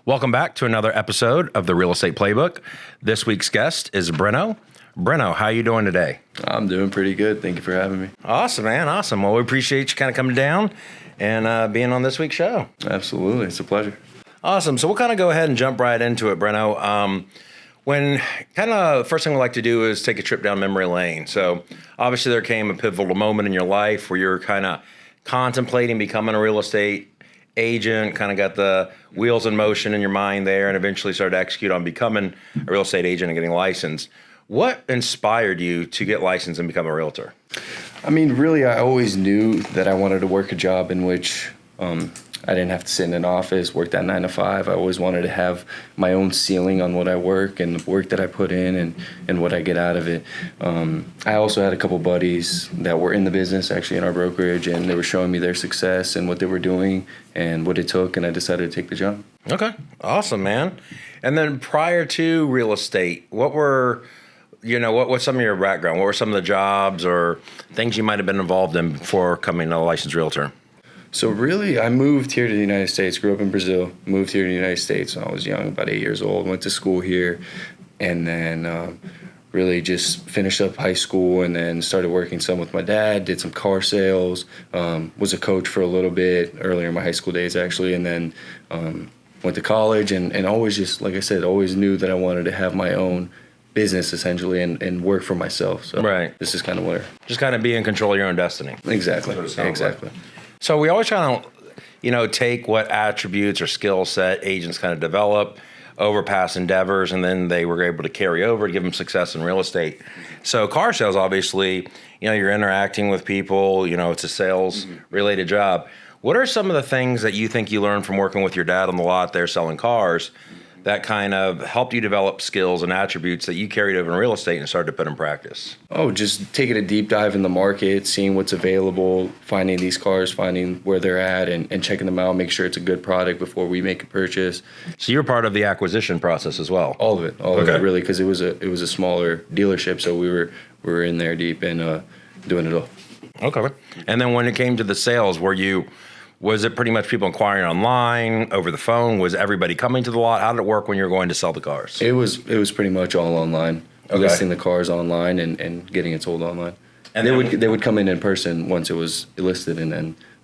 Welcome back to another episode of the Real Estate Playbook. This week's guest is Brenno. Brenno, how you doing today? I'm doing pretty good. Thank you for having me. Awesome, man. Awesome. Well, we appreciate you kind of coming down and being on this week's show. Absolutely. It's a pleasure. Awesome. So we'll kind of go ahead and jump right into it, Brenno. When kind of first thing we like to do is take a trip down memory lane. So obviously there came a pivotal moment in your life where you're kind of contemplating becoming a real estate agent, kind of got the wheels in motion in your mind there, and eventually started to execute on becoming a real estate agent and getting licensed. What inspired you to get licensed and become a realtor? I mean, really, I always knew that I wanted to work a job in which I didn't have to sit in an office, work that 9 to 5. I always wanted to have my own ceiling on what I work and the work that I put in and what I get out of it. I also had a couple buddies that were in the business, actually in our brokerage, and they were showing me their success and what they were doing and what it took, and I decided to take the job. Okay. Awesome, man. And then prior to real estate, what's some of your background? What were some of the jobs or things you might have been involved in before becoming a licensed realtor? So really, I moved here to the United States, grew up in Brazil, moved here to the United States when I was young, about 8 years old, went to school here, and then really just finished up high school and then started working some with my dad, did some car sales, was a coach for a little bit earlier in my high school days, actually, and then went to college and always just, like I said, always knew that I wanted to have my own business essentially and work for myself. So right. This is kind of where. Just kind of be in control of your own destiny. Exactly. Exactly. So we always try to, take what attributes or skill set agents kind of develop over past endeavors, and then they were able to carry over to give them success in real estate. So car sales, obviously, you're interacting with people, it's a sales related job. What are some of the things that you think you learned from working with your dad on the lot there selling cars that kind of helped you develop skills and attributes that you carried over in real estate and started to put in practice? Oh, just taking a deep dive in the market, seeing what's available, finding these cars, finding where they're at and checking them out, make sure it's a good product before we make a purchase. So you're part of the acquisition process as well? All of it, really, because it was a smaller dealership, so we were in there deep and doing it all. Okay. And then when it came to the sales, was it pretty much people inquiring online, over the phone? Was everybody coming to the lot? How did it work when you were going to sell the cars? It was pretty much all online. Okay. Listing the cars online and getting it sold online. And they would come in person once it was listed and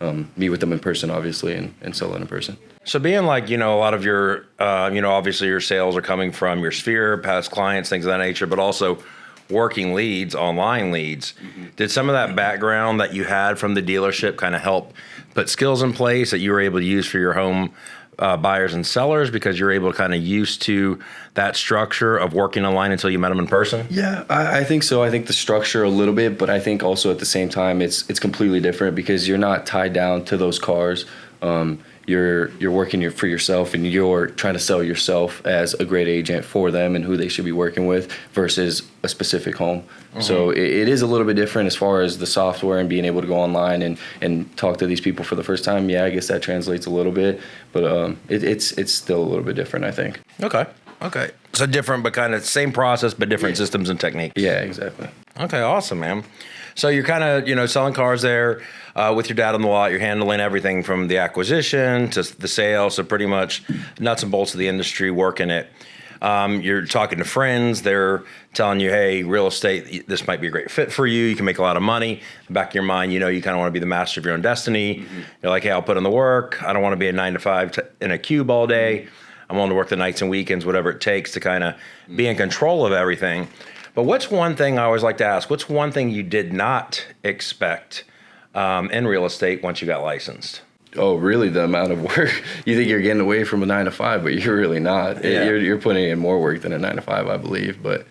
then meet with them in person, obviously, and sell it in person. So being like, a lot of your, obviously your sales are coming from your sphere, past clients, things of that nature, but also working leads, online leads. Mm-hmm. Did some of that background that you had from the dealership kind of help put skills in place that you were able to use for your home buyers and sellers because you're able to kind of used to that structure of working online until you met them in person? Yeah, I think so. I think the structure a little bit, but I think also at the same time it's completely different because you're not tied down to those cars. You're working for yourself and you're trying to sell yourself as a great agent for them and who they should be working with versus a specific home. Mm-hmm. So it is a little bit different as far as the software and being able to go online and talk to these people for the first time. Yeah, I guess that translates a little bit, but it's still a little bit different, I think. Okay. So different, but kind of same process, but different systems and techniques. Yeah, exactly. Okay, awesome, man. So you're kind of, selling cars there with your dad on the lot. You're handling everything from the acquisition to the sale. So pretty much nuts and bolts of the industry, working it. You're talking to friends. They're telling you, hey, real estate, this might be a great fit for you. You can make a lot of money. In the back of your mind, you kind of want to be the master of your own destiny. Mm-hmm. You're like, hey, I'll put in the work. I don't want to be a 9 to 5 in a cube all day. I'm willing to work the nights and weekends, whatever it takes to kind of be in control of everything. But what's one thing I always like to ask, what's one thing you did not expect in real estate once you got licensed? Oh, really? The amount of work. You think you're getting away from a 9 to 5, but you're really not. Yeah. You're putting in more work than a 9 to 5, I believe. But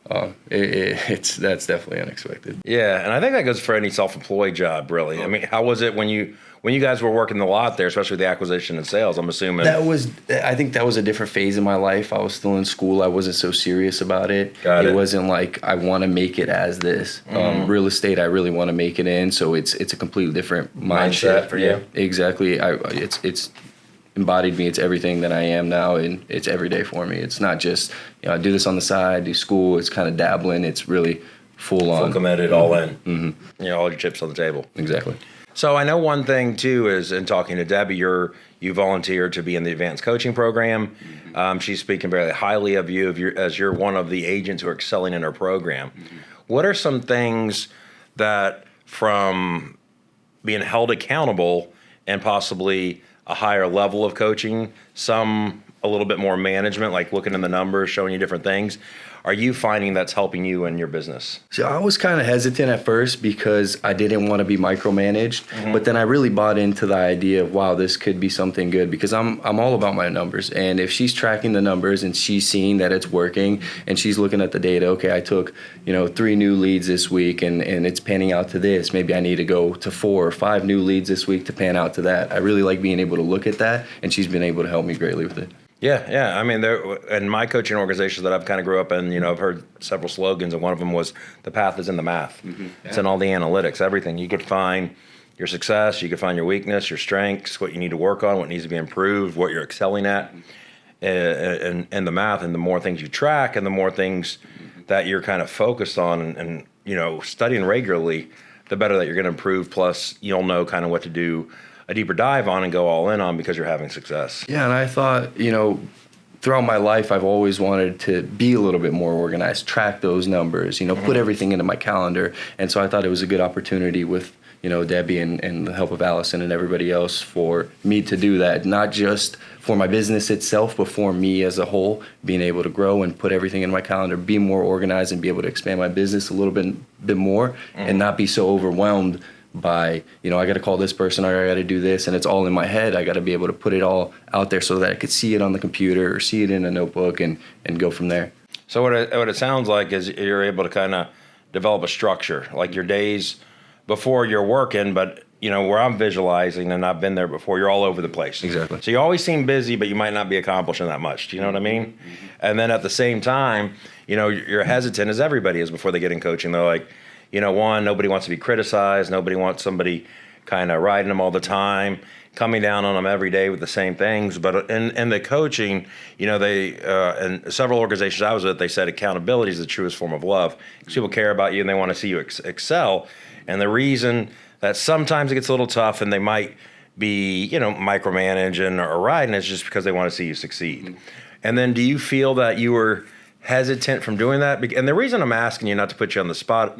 that's definitely unexpected. Yeah, and I think that goes for any self-employed job, really. I mean, how was it when you guys were working the lot there, especially the acquisition and sales? I'm assuming I think that was a different phase in my life. I was still in school. I wasn't so serious about it. It wasn't like I want to make it as this. Real estate, I really want to make it in. So it's a completely different mindset for you. Yeah, exactly. It's embodied me. It's everything that I am now, and it's every day for me. It's not just I do this on the side, do school. It's kind of dabbling. It's really full on, committed, all in. Mm-hmm. All your chips on the table. Exactly. So I know one thing too is in talking to Debbie, you volunteered to be in the advanced coaching program. She's speaking very highly of you as you're one of the agents who are excelling in her program. What are some things that from being held accountable and possibly a higher level of coaching, some a little bit more management, like looking in the numbers, showing you different things, are you finding that's helping you in your business? So I was kind of hesitant at first because I didn't want to be micromanaged, but then I really bought into the idea of, wow, this could be something good, because I'm all about my numbers. And if she's tracking the numbers and she's seeing that it's working and she's looking at the data, okay, I took 3 new leads this week and it's panning out to this. Maybe I need to go to 4 or 5 new leads this week to pan out to that. I really like being able to look at that, and she's been able to help me greatly with it. Yeah. I mean, in my coaching organizations that I've kind of grew up in, I've heard several slogans, and one of them was the path is in the math. It's in all the analytics, everything. You could find your success, you could find your weakness, your strengths, what you need to work on, what needs to be improved, what you're excelling at, and the math. And the more things you track, and the more things that you're kind of focused on, and studying regularly, the better that you're going to improve. Plus, you'll know kind of what to do a deeper dive on and go all in on because you're having success. Yeah, and I thought, throughout my life, I've always wanted to be a little bit more organized, track those numbers, put everything into my calendar. And so I thought it was a good opportunity with, Debbie and the help of Allison and everybody else for me to do that, not just for my business itself, but for me as a whole, being able to grow and put everything in my calendar, be more organized, and be able to expand my business a little bit more, and not be so overwhelmed by, I got to call this person, or I got to do this, and it's all in my head. I got to be able to put it all out there so that I could see it on the computer or see it in a notebook and go from there. So what it sounds like is you're able to kind of develop a structure, like your days before you're working, but where I'm visualizing, and I've been there before, you're all over the place. Exactly. So you always seem busy, but you might not be accomplishing that much. Do you know what I mean? And then at the same time, you're hesitant, as everybody is before they get in coaching. They're like, one, nobody wants to be criticized. Nobody wants somebody kind of riding them all the time, coming down on them every day with the same things. But in the coaching, they and several organizations I was with, they said accountability is the truest form of love, because people care about you and they want to see you excel. And the reason that sometimes it gets a little tough and they might be, micromanaging or riding is just because they want to see you succeed. And then do you feel that you were hesitant from doing that? And the reason I'm asking you, not to put you on the spot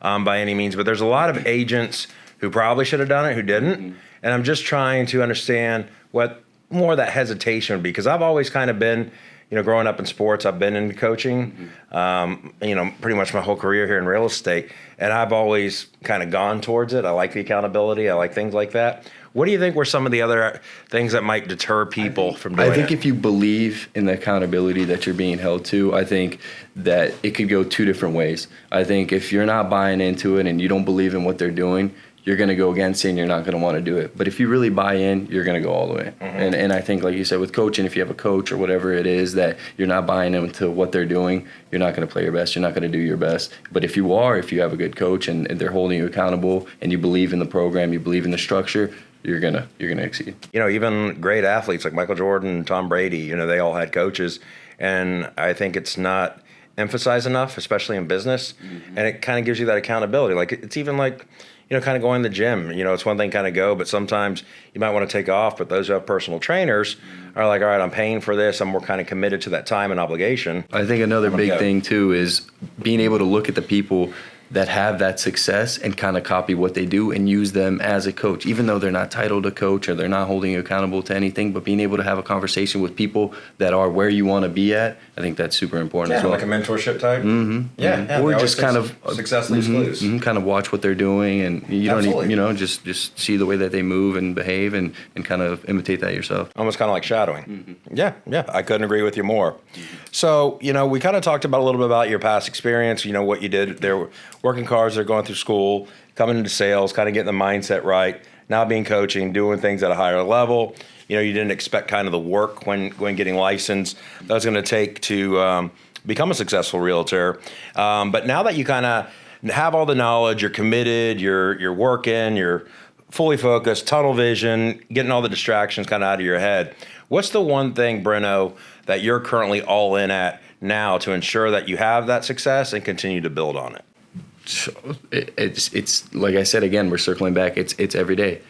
by any means, but there's a lot of agents who probably should have done it who didn't. And I'm just trying to understand what more of that hesitation would be, because I've always kind of been, growing up in sports, I've been in coaching, pretty much my whole career here in real estate, and I've always kind of gone towards it. I like the accountability. I like things like that. What do you think were some of the other things that might deter people from doing it? I think if you believe in the accountability that you're being held to, I think that it could go 2 different ways. I think if you're not buying into it and you don't believe in what they're doing, you're going to go against it and you're not going to want to do it. But if you really buy in, you're going to go all the way. And I think, like you said, with coaching, if you have a coach or whatever it is that you're not buying into what they're doing, you're not going to play your best. You're not going to do your best. But if you have a good coach and they're holding you accountable and you believe in the program, you believe in the structure, you're gonna exceed. Even great athletes like Michael Jordan, Tom Brady, they all had coaches. And I think it's not emphasized enough, especially in business. And it kind of gives you that accountability. Like, it's even like, kind of going to the gym. It's one thing kind of go, but sometimes you might want to take off. But those who have personal trainers are like, all right, I'm paying for this. I'm more kind of committed to that time and obligation. I think another big thing too is being able to look at the people that have that success and kind of copy what they do and use them as a coach, even though they're not titled a coach or they're not holding you accountable to anything, but being able to have a conversation with people that are where you want to be at, I think that's super important as well. Like a mentorship type? Yeah. Or just kind of success leaves clues. Kind of watch what they're doing, and you don't need, just see the way that they move and behave and kind of imitate that yourself. Almost kind of like shadowing. Yeah, I couldn't agree with you more. So, we kind of talked about a little bit about your past experience, what you did there, working cars, they're going through school, coming into sales, kind of getting the mindset right, now being coaching, doing things at a higher level. You didn't expect kind of the work when getting licensed that was going to take to become a successful realtor. But now that you kind of have all the knowledge, you're committed, you're working, you're fully focused, tunnel vision, getting all the distractions kind of out of your head. What's the one thing, Brenno, that you're currently all in at now to ensure that you have that success and continue to build on it? It's like I said again, we're circling back. It's every day.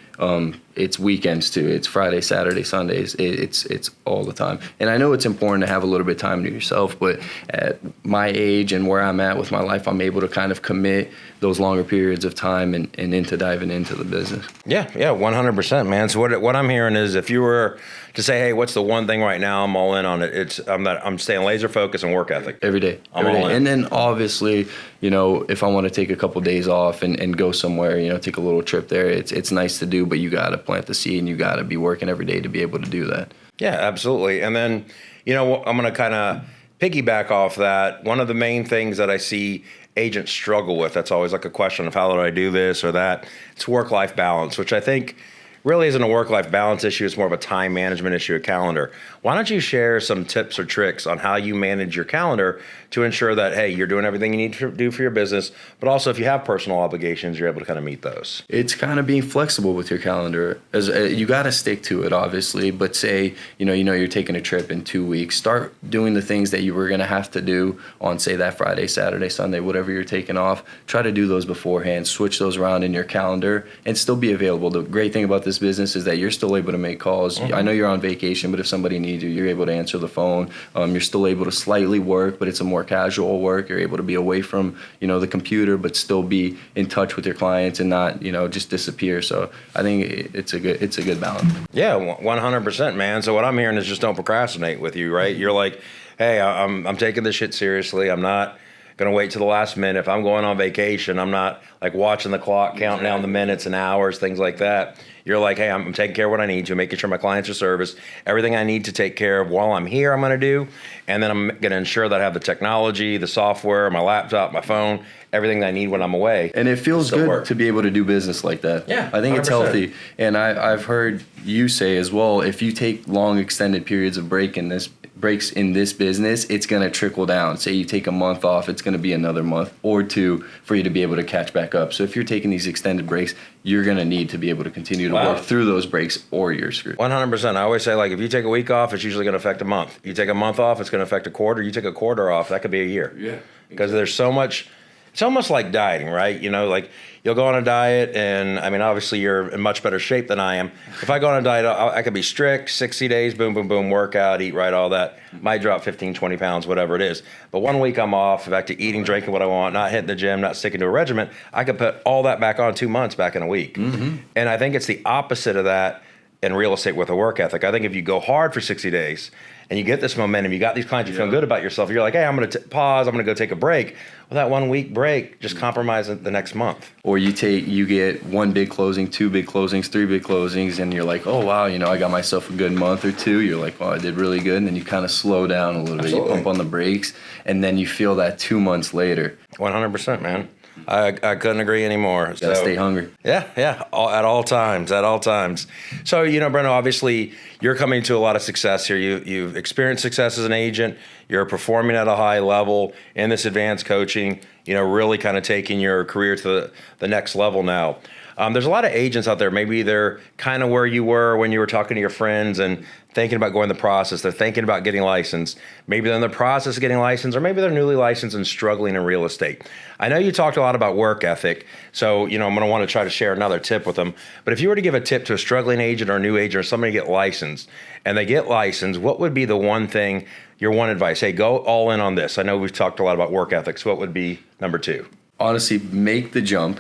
It's weekends too. It's Friday, Saturday, Sundays. It's all the time. And I know it's important to have a little bit of time to yourself, but at my age and where I'm at with my life, I'm able to kind of commit those longer periods of time and into diving into the business. Yeah, 100%, man. So what I'm hearing is, if you were to say, hey, what's the one thing right now I'm all in on it? I'm staying laser focused on work ethic. Every day. I'm all in. And then obviously, if I want to take a couple days off and go somewhere, take a little trip there, it's nice to do, but you got to plant the seed and you got to be working every day to be able to do that. Yeah, absolutely. And then, I'm going to kind of piggyback off that. One of the main things that I see agents struggle with, that's always like a question of how do I do this or that, it's work-life balance, which I think really isn't a work-life balance issue. It's more of a time management issue, a calendar. Why don't you share some tips or tricks on how you manage your calendar to ensure that, hey, you're doing everything you need to do for your business, but also if you have personal obligations, you're able to kind of meet those? It's kind of being flexible with your calendar. As you got to stick to it, obviously, but say, you're taking a trip in 2 weeks, start doing the things that you were going to have to do on, say, that Friday, Saturday, Sunday, whatever you're taking off. Try to do those beforehand, switch those around in your calendar, and still be available. The great thing about this business is that you're still able to make calls. Mm-hmm. I know you're on vacation, but if somebody needs you, you're able to answer the phone. You're still able to slightly work, but it's a more casual work. You're able to be away from, the computer, but still be in touch with your clients and not, just disappear. So I think it's a good balance. Yeah, 100%, man. So what I'm hearing is just don't procrastinate with you, right? You're like, hey, I'm taking this shit seriously. I'm not going to wait till the last minute. If I'm going on vacation, I'm not like watching the clock, counting down the minutes and hours, things like that. You're like, hey, I'm taking care of what I need to, making sure my clients are serviced. Everything I need to take care of while I'm here, I'm going to do. And then I'm going to ensure that I have the technology, the software, my laptop, my phone, everything that I need when I'm away. And it feels good to be able to do business like that. Yeah, I think 100%. It's healthy. And I've heard you say as well, if you take long extended periods of breaks in this business, it's going to trickle down. Say you take a month off, it's going to be another month or two for you to be able to catch back up. So if you're taking these extended breaks, you're going to need to be able to continue to work through those breaks or you're screwed. 100%. I always say, like, if you take a week off, it's usually going to affect a month. You take a month off, it's going to affect a quarter. You take a quarter off, that could be a year. Yeah. Because there's so much. It's almost like dieting, right? Like you'll go on a diet, and I mean, obviously you're in much better shape than I am. If I go on a diet, I could be strict, 60 days, boom, boom, boom, workout, eat right, all that. Might drop 15, 20 pounds, whatever it is. But 1 week I'm off, back to eating, drinking what I want, not hitting the gym, not sticking to a regimen. I could put all that back on 2 months back in a week. Mm-hmm. And I think it's the opposite of that in real estate with a work ethic. I think if you go hard for 60 days and you get this momentum, you got these clients, you feel good about yourself, you're like, hey, I'm going to pause, I'm going to go take a break. Well, that 1 week break just compromises the next month. Or you get one big closing, 2 big closings, 3 big closings, and you're like, oh, wow, I got myself a good month or two. You're like, well, I did really good. And then you kind of slow down a little bit. You pump on the brakes, and then you feel that 2 months later. 100%, man. I couldn't agree anymore. Gotta stay hungry. Yeah, at all times. So, Brenno, obviously you're coming to a lot of success here. You've experienced success as an agent. You're performing at a high level in this advanced coaching, really kind of taking your career to the next level now. There's a lot of agents out there. Maybe they're kind of where you were when you were talking to your friends and thinking about going the process. They're thinking about getting licensed. Maybe they're in the process of getting licensed, or maybe they're newly licensed and struggling in real estate. I know you talked a lot about work ethic, so I'm going to want to try to share another tip with them. But if you were to give a tip to a struggling agent or a new agent or somebody to get licensed, and they get licensed, what would be the one thing, your one advice? Hey, go all in on this. I know we've talked a lot about work ethics. What would be number 2? Honestly, make the jump.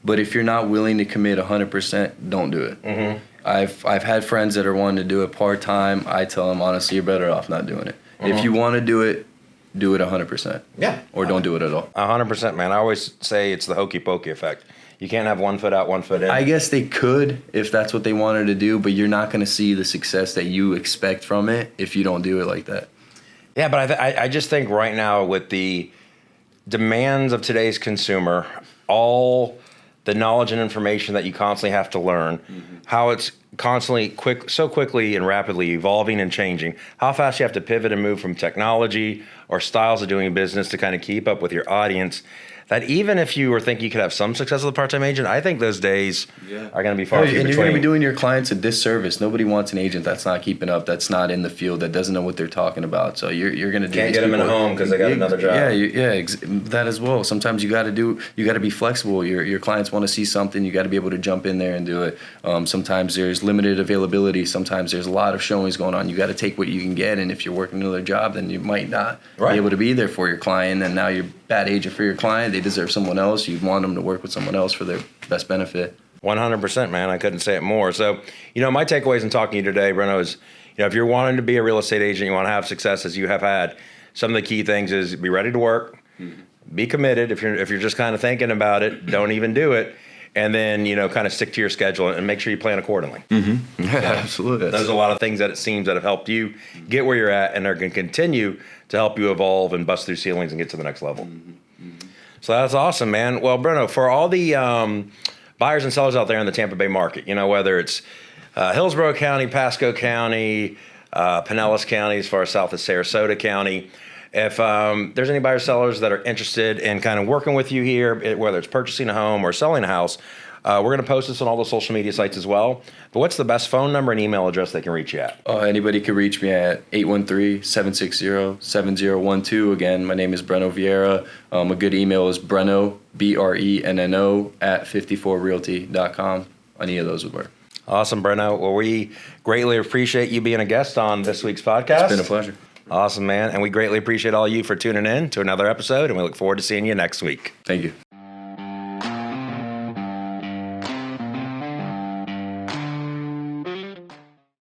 But if you're not willing to commit 100%, don't do it. Mm-hmm. I've had friends that are wanting to do it part-time. I tell them, honestly, you're better off not doing it. Mm-hmm. If you want to do it 100%. Yeah. Or don't do it at all. 100%, man. I always say it's the hokey pokey effect. You can't have 1 foot out, 1 foot in. I guess they could if that's what they wanted to do, but you're not going to see the success that you expect from it if you don't do it like that. Yeah, but I just think right now with the demands of today's consumer, all the knowledge and information that you constantly have to learn, how it's constantly so quickly and rapidly evolving and changing, how fast you have to pivot and move from technology or styles of doing business to kind of keep up with your audience, that even if you were thinking you could have some success as a part-time agent, I think those days are going to be far few And between. you're going to be doing your clients a disservice. Nobody wants an agent that's not keeping up, that's not in the field, that doesn't know what they're talking about. So you're going to do. Can't get them in a home because they got another job. That as well. Sometimes you got to be flexible. Your clients want to see something, you got to be able to jump in there and do it. Sometimes there's limited availability. Sometimes there's a lot of showings going on. You got to take what you can get, and if you're working another job, then you might not be able to be there for your client, and now you're bad agent for your client. They deserve someone else. You want them to work with someone else for their best benefit. 100%, man. I couldn't say it more. So, my takeaways in talking to you today, Brenno, is, if you're wanting to be a real estate agent, you want to have success as you have had, some of the key things is be ready to work, be committed. If you're just kind of thinking about it, don't even do it. And then, kind of stick to your schedule and make sure you plan accordingly. Mm-hmm. Yeah, absolutely. There's a lot of things that it seems that have helped you get where you're at and are going to continue to help you evolve and bust through ceilings and get to the next level. So that's awesome, man. Well, Brenno, for all the buyers and sellers out there in the Tampa Bay market, whether it's Hillsborough County, Pasco County, Pinellas County, as far as south as Sarasota County, if there's any buyers sellers that are interested in kind of working with you here, whether it's purchasing a home or selling a house, we're going to post this on all the social media sites as well. But what's the best phone number and email address they can reach you at? Anybody can reach me at 813-760-7012. Again, my name is Brenno Vieira. A good email is Brenno, Brenno, at 54realty.com. Any of those would work. Awesome, Brenno. Well, we greatly appreciate you being a guest on this week's podcast. It's been a pleasure. Awesome, man. And we greatly appreciate all you for tuning in to another episode, and we look forward to seeing you next week. Thank you.